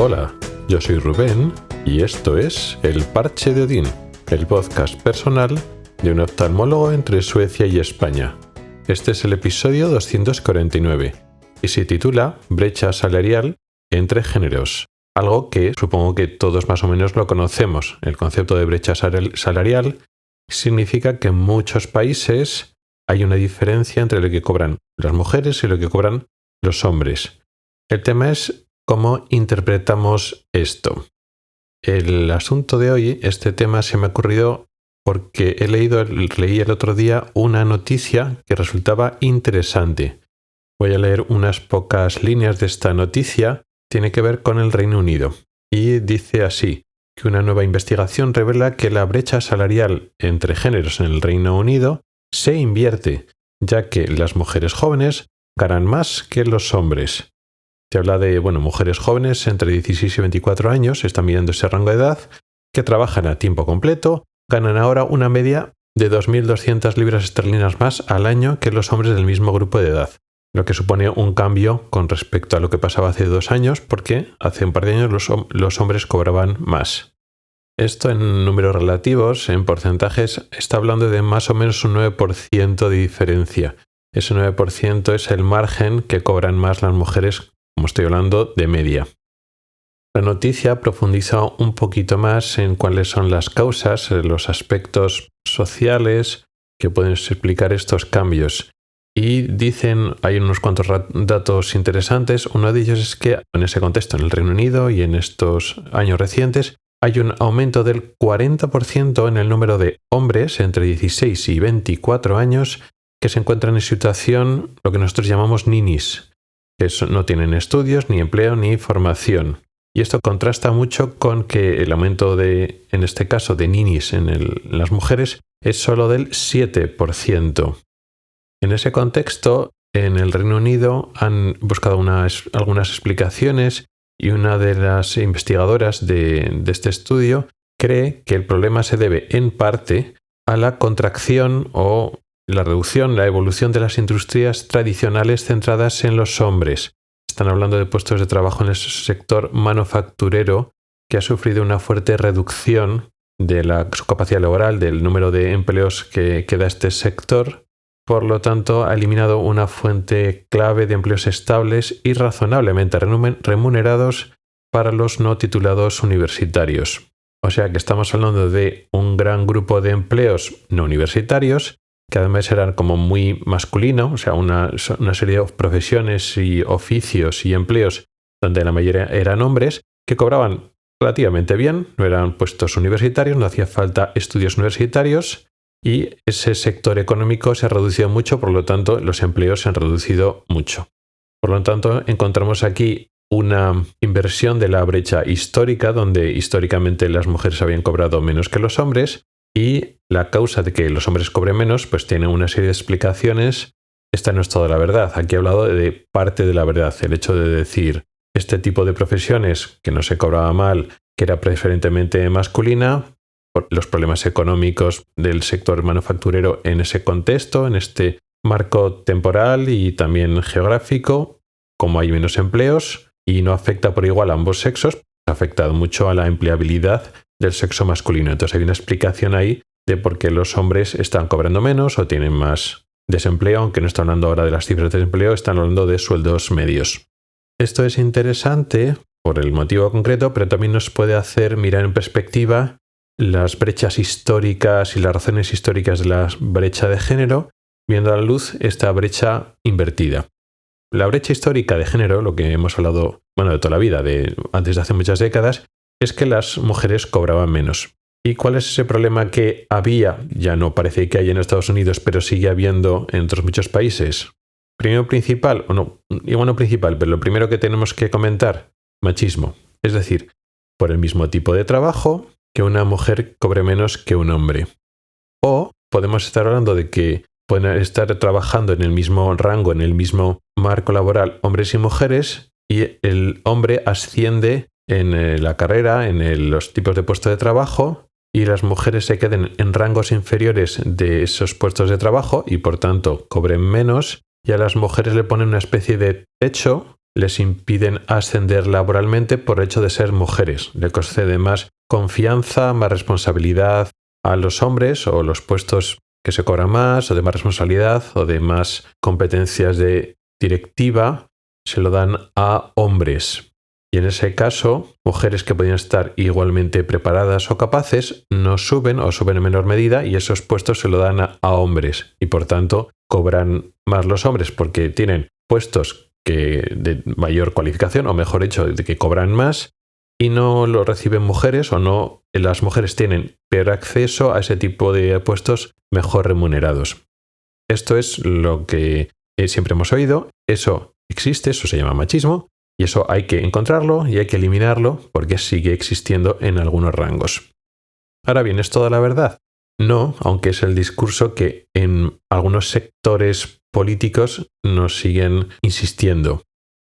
Hola, yo soy Rubén y esto es El Parche de Odín, el podcast personal de un oftalmólogo entre Suecia y España. Este es el episodio 249 y se titula Brecha salarial entre géneros, algo que supongo que todos más o menos lo conocemos. El concepto de brecha salarial significa que en muchos países hay una diferencia entre lo que cobran las mujeres y lo que cobran los hombres. El tema es cómo interpretamos esto. El asunto de hoy, este tema se me ha ocurrido porque leí el otro día una noticia que resultaba interesante. Voy a leer unas pocas líneas de esta noticia. Tiene que ver con el Reino Unido. Y dice así, que una nueva investigación revela que la brecha salarial entre géneros en el Reino Unido se invierte, ya que las mujeres jóvenes ganan más que los hombres. Se habla de, mujeres jóvenes entre 16 y 24 años, están midiendo ese rango de edad, que trabajan a tiempo completo, ganan ahora una media de 2.200 libras esterlinas más al año que los hombres del mismo grupo de edad, lo que supone un cambio con respecto a lo que pasaba hace 2 años, porque hace un par de años los hombres cobraban más. Esto en números relativos, en porcentajes, está hablando de más o menos un 9% de diferencia. Ese 9% es el margen que cobran más las mujeres, como estoy hablando, de media. La noticia profundiza un poquito más en cuáles son las causas, los aspectos sociales que pueden explicar estos cambios. Y dicen, hay unos cuantos datos interesantes. Uno de ellos es que en ese contexto, en el Reino Unido y en estos años recientes, hay un aumento del 40% en el número de hombres entre 16 y 24 años que se encuentran en situación, lo que nosotros llamamos ninis, que no tienen estudios, ni empleo, ni formación. Y esto contrasta mucho con que el aumento en este caso, de ninis en las mujeres es solo del 7%. En ese contexto, en el Reino Unido han buscado algunas explicaciones y una de las investigadoras de este estudio cree que el problema se debe en parte a la contracción o la reducción, la evolución de las industrias tradicionales centradas en los hombres. Están hablando de puestos de trabajo en el sector manufacturero que ha sufrido una fuerte reducción de su capacidad laboral, del número de empleos que da este sector. Por lo tanto, ha eliminado una fuente clave de empleos estables y razonablemente remunerados para los no titulados universitarios. O sea que estamos hablando de un gran grupo de empleos no universitarios que además eran como muy masculino, o sea, una serie de profesiones y oficios y empleos donde la mayoría eran hombres que cobraban relativamente bien, no eran puestos universitarios, no hacía falta estudios universitarios y ese sector económico se ha reducido mucho, por lo tanto los empleos se han reducido mucho. Por lo tanto, encontramos aquí una inversión de la brecha histórica, donde históricamente las mujeres habían cobrado menos que los hombres, y la causa de que los hombres cobren menos pues tiene una serie de explicaciones. Esta no es toda la verdad. Aquí he hablado de parte de la verdad. El hecho de decir este tipo de profesiones que no se cobraba mal, que era preferentemente masculina, por los problemas económicos del sector manufacturero en ese contexto, en este marco temporal y también geográfico, como hay menos empleos y no afecta por igual a ambos sexos, ha afectado mucho a la empleabilidad del sexo masculino. Entonces hay una explicación ahí de por qué los hombres están cobrando menos o tienen más desempleo, aunque no están hablando ahora de las cifras de desempleo, están hablando de sueldos medios. Esto es interesante por el motivo concreto, pero también nos puede hacer mirar en perspectiva las brechas históricas y las razones históricas de la brecha de género, viendo a la luz esta brecha invertida. La brecha histórica de género, lo que hemos hablado de toda la vida, antes de hace muchas décadas, es que las mujeres cobraban menos. ¿Y cuál es ese problema que había? Ya no parece que haya en Estados Unidos, pero sigue habiendo en otros muchos países. Primero principal, pero lo primero que tenemos que comentar, machismo. Es decir, por el mismo tipo de trabajo, que una mujer cobre menos que un hombre. O podemos estar hablando de que pueden estar trabajando en el mismo rango, en el mismo marco laboral, hombres y mujeres, y el hombre asciende en la carrera, en los tipos de puestos de trabajo, y las mujeres se queden en rangos inferiores de esos puestos de trabajo y por tanto cobren menos, y a las mujeres le ponen una especie de techo les impiden ascender laboralmente por el hecho de ser mujeres. Le concede más confianza, más responsabilidad a los hombres, o los puestos que se cobran más, o de más responsabilidad, o de más competencias de directiva, se lo dan a hombres. Y en ese caso, mujeres que podían estar igualmente preparadas o capaces no suben o suben en menor medida, y esos puestos se lo dan a hombres. Y por tanto, cobran más los hombres porque tienen puestos de mayor cualificación, o mejor dicho, de que cobran más, y no lo reciben mujeres, o no, las mujeres tienen peor acceso a ese tipo de puestos mejor remunerados. Esto es lo que siempre hemos oído. Eso existe, eso se llama machismo, y eso hay que encontrarlo y hay que eliminarlo porque sigue existiendo en algunos rangos. Ahora bien, ¿es toda la verdad? No, aunque es el discurso que en algunos sectores políticos nos siguen insistiendo.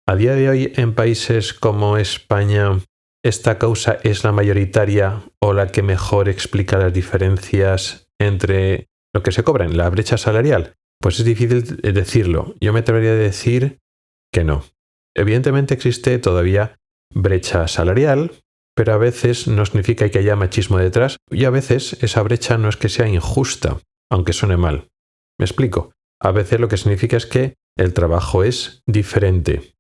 A día de hoy, en países como España, ¿esta causa es la mayoritaria o la que mejor explica las diferencias entre lo que se cobra en la brecha salarial? Pues es difícil decirlo. Yo me atrevería a decir que no. Evidentemente existe todavía brecha salarial, pero a veces no significa que haya machismo detrás, y a veces esa brecha no es que sea injusta, aunque suene mal. Me explico. A veces lo que significa es que el trabajo es diferente.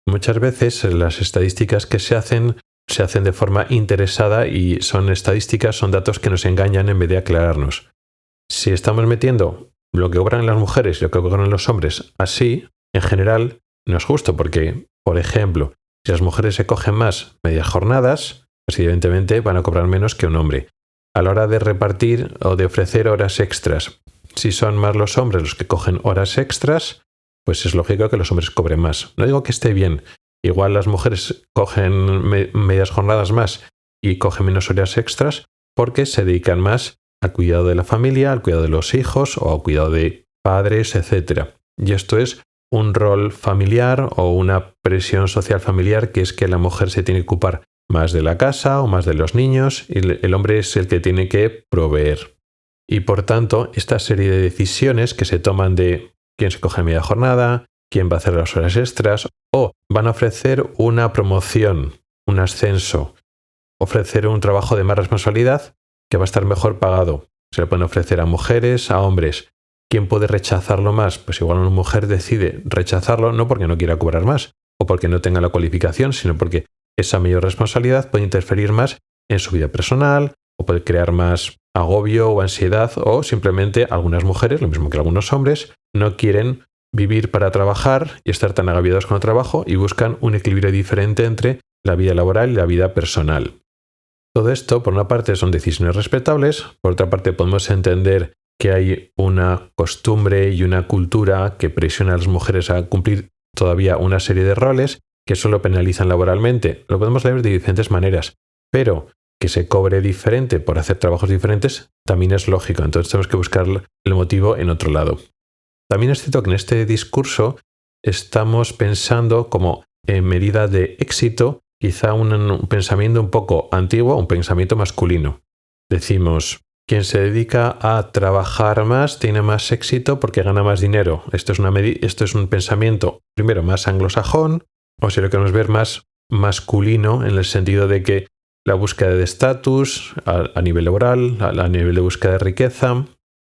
Muchas veces las estadísticas que se hacen de forma interesada, y son estadísticas, son datos que nos engañan en vez de aclararnos. Si estamos metiendo lo que cobran las mujeres y lo que cobran los hombres así, en general no es justo, porque, por ejemplo, si las mujeres se cogen más medias jornadas, pues evidentemente van a cobrar menos que un hombre. A la hora de repartir o de ofrecer horas extras, si son más los hombres los que cogen horas extras, pues es lógico que los hombres cobren más. No digo que esté bien. Igual las mujeres cogen medias jornadas más y cogen menos horas extras porque se dedican más al cuidado de la familia, al cuidado de los hijos o al cuidado de padres, etc. Y esto es un rol familiar o una presión social familiar, que es que la mujer se tiene que ocupar más de la casa o más de los niños, y el hombre es el que tiene que proveer. Y por tanto, esta serie de decisiones que se toman de quién se coge media jornada, quién va a hacer las horas extras, o van a ofrecer una promoción, un ascenso, ofrecer un trabajo de más responsabilidad que va a estar mejor pagado. Se le pueden ofrecer a mujeres, a hombres. ¿Quién puede rechazarlo más? Pues igual una mujer decide rechazarlo no porque no quiera cobrar más o porque no tenga la cualificación, sino porque esa mayor responsabilidad puede interferir más en su vida personal, o puede crear más agobio o ansiedad, o simplemente algunas mujeres, lo mismo que algunos hombres, no quieren vivir para trabajar y estar tan agobiados con el trabajo, y buscan un equilibrio diferente entre la vida laboral y la vida personal. Todo esto, por una parte, son decisiones respetables, por otra parte podemos entender que hay una costumbre y una cultura que presiona a las mujeres a cumplir todavía una serie de roles que solo penalizan laboralmente. Lo podemos leer de diferentes maneras, pero que se cobre diferente por hacer trabajos diferentes también es lógico. Entonces tenemos que buscar el motivo en otro lado. También es cierto que en este discurso estamos pensando como en medida de éxito, quizá un pensamiento un poco antiguo, un pensamiento masculino. Decimos, quien se dedica a trabajar más tiene más éxito porque gana más dinero. Esto es un pensamiento, primero, más anglosajón, o si lo queremos ver, más masculino, en el sentido de que la búsqueda de estatus a nivel laboral, a nivel de búsqueda de riqueza,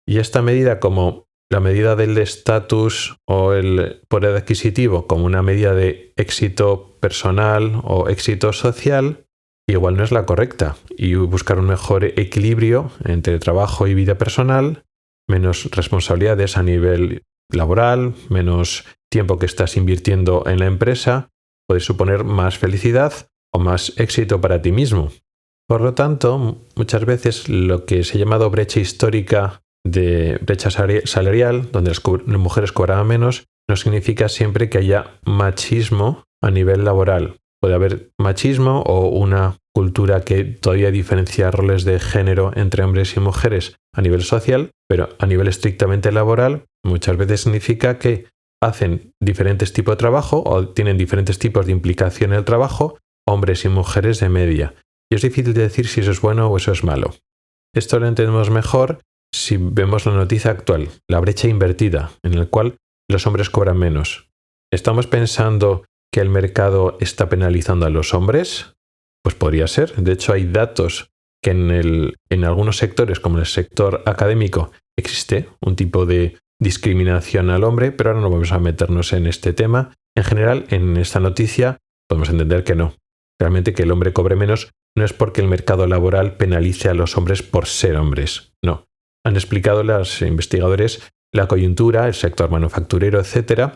y esta medida como la medida del estatus o el poder adquisitivo como una medida de éxito personal o éxito social, igual no es la correcta, y buscar un mejor equilibrio entre trabajo y vida personal, menos responsabilidades a nivel laboral, menos tiempo que estás invirtiendo en la empresa, puede suponer más felicidad o más éxito para ti mismo. Por lo tanto, muchas veces lo que se ha llamado brecha histórica de brecha salarial, donde las mujeres cobraban menos, no significa siempre que haya machismo a nivel laboral. Puede haber machismo o una cultura que todavía diferencia roles de género entre hombres y mujeres a nivel social, pero a nivel estrictamente laboral muchas veces significa que hacen diferentes tipos de trabajo o tienen diferentes tipos de implicación en el trabajo, hombres y mujeres de media. Y es difícil de decir si eso es bueno o eso es malo. Esto lo entendemos mejor si vemos la noticia actual, la brecha invertida, en la cual los hombres cobran menos. ¿Estamos pensando que el mercado está penalizando a los hombres? Pues podría ser. De hecho, hay datos que en algunos sectores, como en el sector académico, existe un tipo de discriminación al hombre, pero ahora no vamos a meternos en este tema. En general, en esta noticia podemos entender que no. Realmente que el hombre cobre menos no es porque el mercado laboral penalice a los hombres por ser hombres. No. Han explicado los investigadores la coyuntura, el sector manufacturero, etc.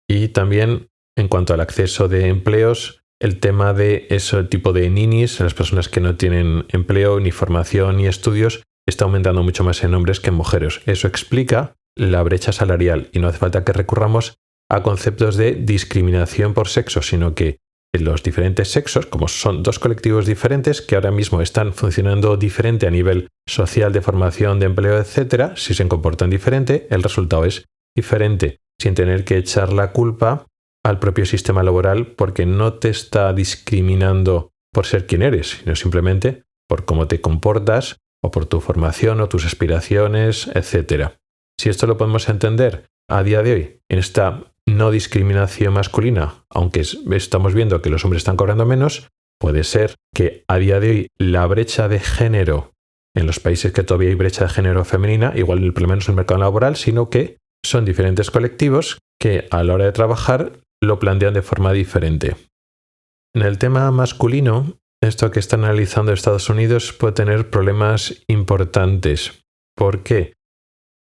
Y también, en cuanto al acceso de empleos, el tema de ese tipo de ninis, las personas que no tienen empleo, ni formación, ni estudios, está aumentando mucho más en hombres que en mujeres. Eso explica la brecha salarial y no hace falta que recurramos a conceptos de discriminación por sexo, sino que los diferentes sexos, como son dos colectivos diferentes que ahora mismo están funcionando diferente a nivel social, de formación, de empleo, etc., si se comportan diferente, el resultado es diferente, sin tener que echar la culpa al propio sistema laboral porque no te está discriminando por ser quien eres, sino simplemente por cómo te comportas o por tu formación o tus aspiraciones, etc. Si esto lo podemos entender a día de hoy en esta no discriminación masculina, aunque estamos viendo que los hombres están cobrando menos, puede ser que a día de hoy la brecha de género en los países que todavía hay brecha de género femenina, igual por lo menos en el mercado laboral, sino que son diferentes colectivos que a la hora de trabajar lo plantean de forma diferente. En el tema masculino, esto que está analizando Estados Unidos puede tener problemas importantes. ¿Por qué?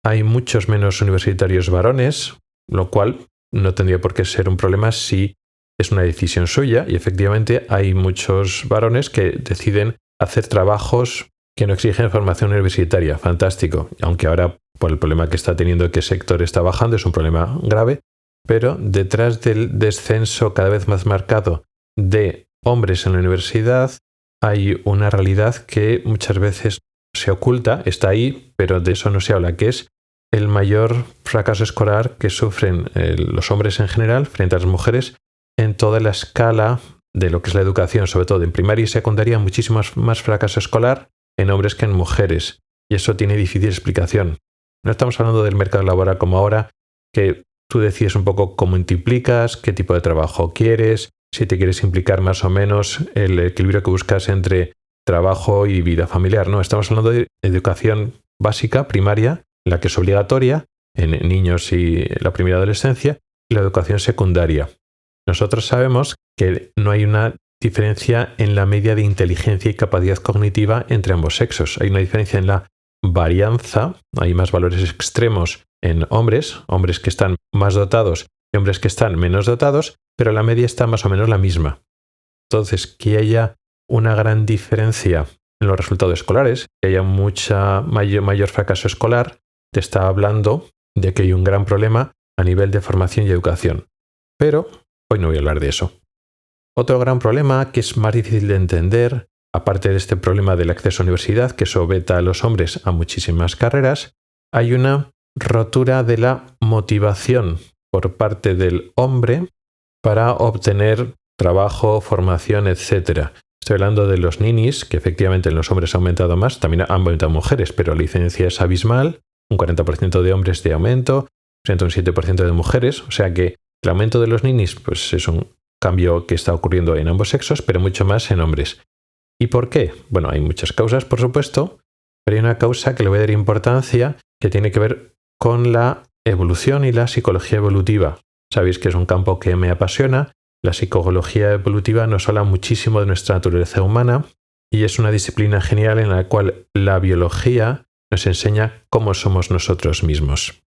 Hay muchos menos universitarios varones, lo cual no tendría por qué ser un problema si es una decisión suya, y efectivamente hay muchos varones que deciden hacer trabajos que no exigen formación universitaria. Fantástico. Aunque ahora, por el problema que está teniendo que el sector está bajando, es un problema grave, pero detrás del descenso cada vez más marcado de hombres en la universidad hay una realidad que muchas veces se oculta, está ahí, pero de eso no se habla, que es el mayor fracaso escolar que sufren los hombres en general frente a las mujeres en toda la escala de lo que es la educación, sobre todo en primaria y secundaria, muchísimo más fracaso escolar en hombres que en mujeres. Y eso tiene difícil explicación. No estamos hablando del mercado laboral como ahora, que tú decides un poco cómo te implicas, qué tipo de trabajo quieres, si te quieres implicar más o menos, el equilibrio que buscas entre trabajo y vida familiar. No, estamos hablando de educación básica, primaria, la que es obligatoria en niños y la primera adolescencia, y la educación secundaria. Nosotros sabemos que no hay una diferencia en la media de inteligencia y capacidad cognitiva entre ambos sexos. Hay una diferencia en la varianza, hay más valores extremos en hombres que están más dotados y hombres que están menos dotados, pero la media está más o menos la misma. Entonces, que haya una gran diferencia en los resultados escolares, que haya mayor fracaso escolar, te está hablando de que hay un gran problema a nivel de formación y educación. Pero hoy no voy a hablar de eso. Otro gran problema que es más difícil de entender, aparte de este problema del acceso a la universidad, que eso veta a los hombres a muchísimas carreras, hay una rotura de la motivación por parte del hombre para obtener trabajo, formación, etc. Estoy hablando de los ninis, que efectivamente en los hombres ha aumentado más, también han aumentado mujeres, pero la diferencia es abismal, un 40% de hombres de aumento, frente a un 7% de mujeres, o sea que el aumento de los ninis pues es un cambio que está ocurriendo en ambos sexos, pero mucho más en hombres. ¿Y por qué? Bueno, hay muchas causas, por supuesto, pero hay una causa que le voy a dar importancia que tiene que ver con la evolución y la psicología evolutiva. Sabéis que es un campo que me apasiona. La psicología evolutiva nos habla muchísimo de nuestra naturaleza humana y es una disciplina genial en la cual la biología nos enseña cómo somos nosotros mismos.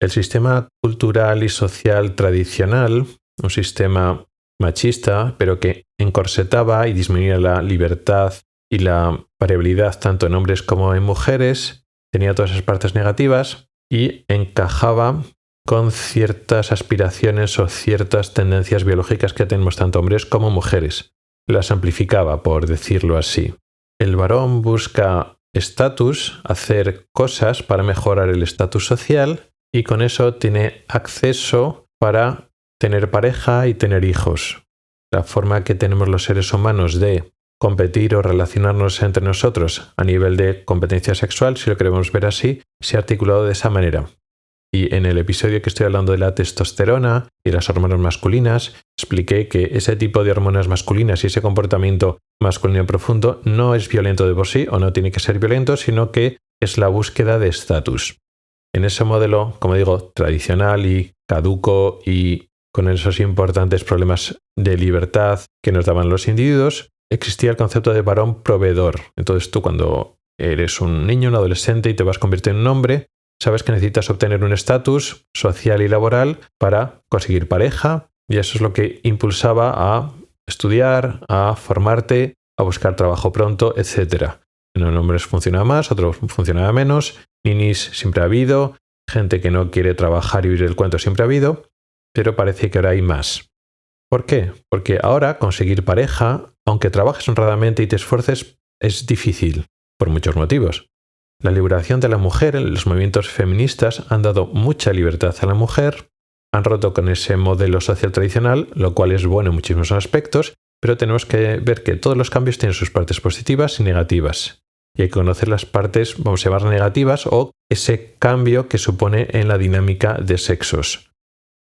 El sistema cultural y social tradicional, un sistema machista, pero que encorsetaba y disminuía la libertad y la variabilidad tanto en hombres como en mujeres, tenía todas esas partes negativas y encajaba con ciertas aspiraciones o ciertas tendencias biológicas que tenemos tanto hombres como mujeres. Las amplificaba, por decirlo así. El varón busca estatus, hacer cosas para mejorar el estatus social y con eso tiene acceso para tener pareja y tener hijos. La forma que tenemos los seres humanos de competir o relacionarnos entre nosotros a nivel de competencia sexual, si lo queremos ver así, se ha articulado de esa manera. Y en el episodio que estoy hablando de la testosterona y las hormonas masculinas, expliqué que ese tipo de hormonas masculinas y ese comportamiento masculino profundo no es violento de por sí o no tiene que ser violento, sino que es la búsqueda de estatus. En ese modelo, como digo, tradicional y caduco y con esos importantes problemas de libertad que nos daban los individuos, existía el concepto de varón proveedor. Entonces tú cuando eres un niño, un adolescente y te vas a convertir en un hombre, sabes que necesitas obtener un estatus social y laboral para conseguir pareja, y eso es lo que impulsaba a estudiar, a formarte, a buscar trabajo pronto, etc. En los hombres funcionaba más, otros funcionaba menos, ninis siempre ha habido, gente que no quiere trabajar y vivir el cuento siempre ha habido, pero parece que ahora hay más. ¿Por qué? Porque ahora conseguir pareja, aunque trabajes honradamente y te esfuerces, es difícil, por muchos motivos. La liberación de la mujer, los movimientos feministas han dado mucha libertad a la mujer, han roto con ese modelo social tradicional, lo cual es bueno en muchísimos aspectos, pero tenemos que ver que todos los cambios tienen sus partes positivas y negativas. Y hay que conocer las partes, vamos a llamar negativas, o ese cambio que supone en la dinámica de sexos.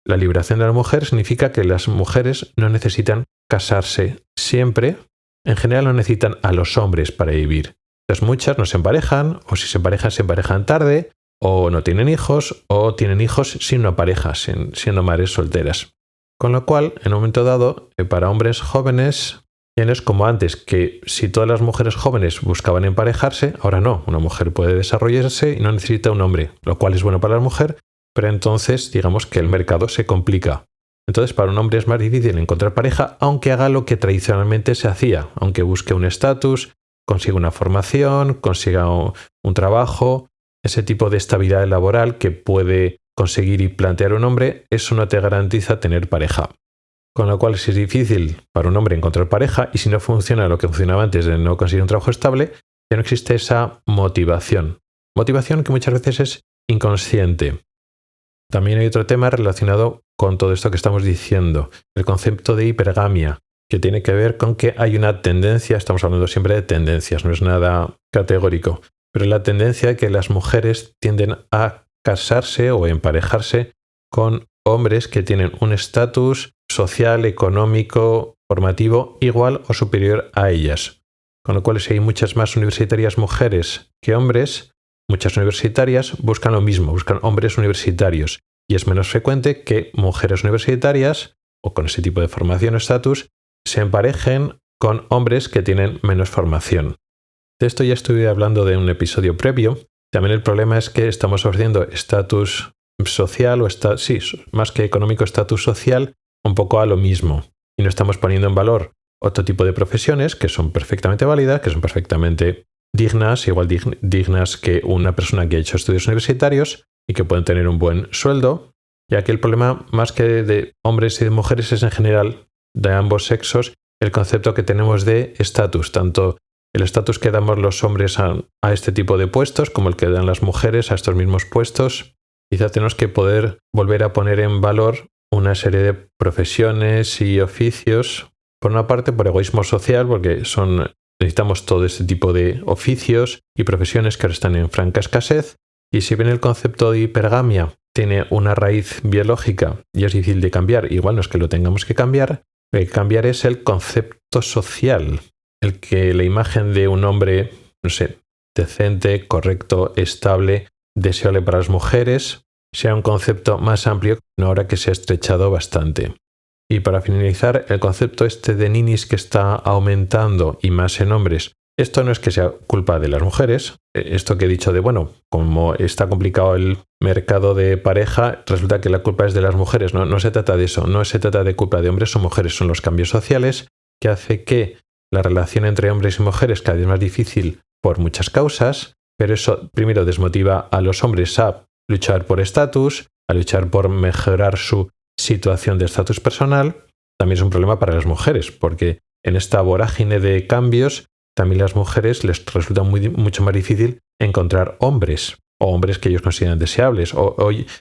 La liberación de la mujer significa que las mujeres no necesitan casarse siempre, en general no necesitan a los hombres para vivir. Entonces muchas no se emparejan, o si se emparejan tarde, o no tienen hijos, o tienen hijos sin una pareja, siendo madres solteras. Con lo cual, en un momento dado, para hombres jóvenes, ya no es como antes, que si todas las mujeres jóvenes buscaban emparejarse, ahora no, una mujer puede desarrollarse y no necesita un hombre, lo cual es bueno para la mujer, pero entonces digamos que el mercado se complica. Entonces para un hombre es más difícil encontrar pareja, aunque haga lo que tradicionalmente se hacía, aunque busque un estatus, consiga una formación, consiga un trabajo, ese tipo de estabilidad laboral que puede conseguir y plantear un hombre, eso no te garantiza tener pareja. Con lo cual, si es difícil para un hombre encontrar pareja y si no funciona lo que funcionaba antes de no conseguir un trabajo estable, ya no existe esa motivación. Motivación que muchas veces es inconsciente. También hay otro tema relacionado con todo esto que estamos diciendo, el concepto de hipergamia, que tiene que ver con que hay una tendencia, estamos hablando siempre de tendencias, no es nada categórico, pero la tendencia de que las mujeres tienden a casarse o emparejarse con hombres que tienen un estatus social, económico, formativo igual o superior a ellas. Con lo cual, si hay muchas más universitarias mujeres que hombres, muchas universitarias buscan lo mismo, buscan hombres universitarios. Y es menos frecuente que mujeres universitarias o con ese tipo de formación o estatus se emparejen con hombres que tienen menos formación. De esto ya estuve hablando de un episodio previo. También el problema es que estamos ofreciendo estatus social o más que económico, estatus social un poco a lo mismo. Y no estamos poniendo en valor otro tipo de profesiones que son perfectamente válidas, que son perfectamente dignas, igual dignas que una persona que ha hecho estudios universitarios y que pueden tener un buen sueldo, ya que el problema más que de hombres y de mujeres es en general de ambos sexos el concepto que tenemos de estatus, tanto el estatus que damos los hombres a este tipo de puestos como el que dan las mujeres a estos mismos puestos. Quizá tenemos que poder volver a poner en valor una serie de profesiones y oficios, por una parte por egoísmo social, porque necesitamos todo este tipo de oficios y profesiones que ahora están en franca escasez, y si bien el concepto de hipergamia tiene una raíz biológica y es difícil de cambiar, igual no es que lo tengamos que cambiar, lo que hay que cambiar es el concepto social, el que la imagen de un hombre, decente, correcto, estable, deseable para las mujeres, sea un concepto más amplio, ahora que se ha estrechado bastante. Y para finalizar, el concepto de ninis que está aumentando y más en hombres, esto no es que sea culpa de las mujeres, esto que he dicho de, como está complicado el mercado de pareja, resulta que la culpa es de las mujeres, no se trata de eso, no se trata de culpa de hombres o mujeres, son los cambios sociales que hace que la relación entre hombres y mujeres cada vez más difícil por muchas causas, pero eso primero desmotiva a los hombres a luchar por estatus, a luchar por mejorar su situación de estatus personal. También es un problema para las mujeres, porque en esta vorágine de cambios, también a las mujeres les resulta mucho más difícil encontrar hombres, o hombres que ellos consideran deseables, o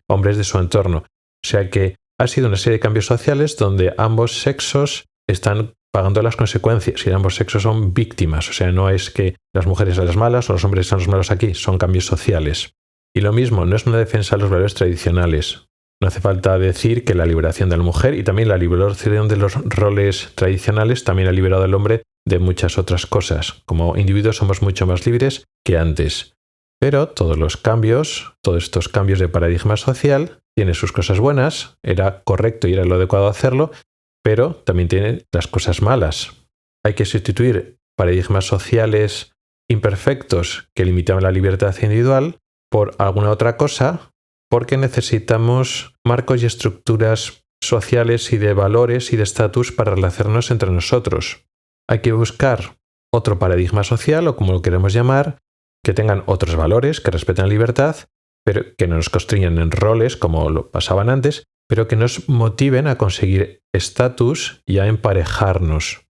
hombres de su entorno. O sea que ha sido una serie de cambios sociales donde ambos sexos están pagando las consecuencias y ambos sexos son víctimas. O sea, no es que las mujeres sean las malas o los hombres sean los malos aquí, son cambios sociales. Y lo mismo, no es una defensa de los valores tradicionales. No hace falta decir que la liberación de la mujer y también la liberación de los roles tradicionales también ha liberado al hombre de muchas otras cosas. Como individuos somos mucho más libres que antes. Pero todos estos cambios de paradigma social tienen sus cosas buenas, era correcto y era lo adecuado hacerlo, pero también tiene las cosas malas. Hay que sustituir paradigmas sociales imperfectos que limitaban la libertad individual por alguna otra cosa, porque necesitamos marcos y estructuras sociales y de valores y de estatus para relacionarnos entre nosotros. Hay que buscar otro paradigma social, o como lo queremos llamar, que tengan otros valores, que respeten la libertad, pero que no nos constriñan en roles como lo pasaban antes, pero que nos motiven a conseguir estatus y a emparejarnos.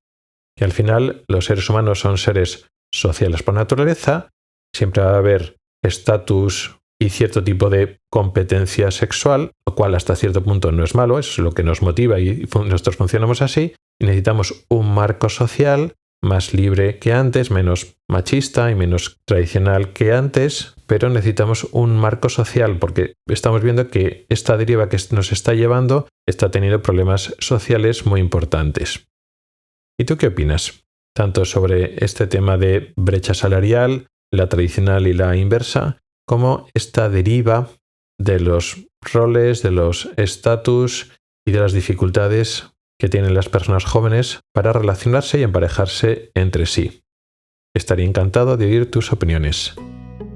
Y al final, los seres humanos son seres sociales por naturaleza, siempre va a haber estatus y cierto tipo de competencia sexual, lo cual hasta cierto punto no es malo, es lo que nos motiva y nosotros funcionamos así, y necesitamos un marco social más libre que antes, menos machista y menos tradicional que antes, pero necesitamos un marco social porque estamos viendo que esta deriva que nos está llevando está teniendo problemas sociales muy importantes. ¿Y tú qué opinas? Tanto sobre este tema de brecha salarial, la tradicional y la inversa, como esta deriva de los roles, de los estatus y de las dificultades que tienen las personas jóvenes para relacionarse y emparejarse entre sí. Estaría encantado de oír tus opiniones.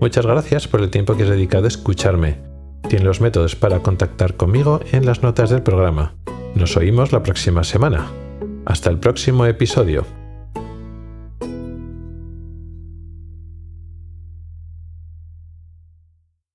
Muchas gracias por el tiempo que has dedicado a escucharme. Tienes los métodos para contactar conmigo en las notas del programa. Nos oímos la próxima semana. Hasta el próximo episodio.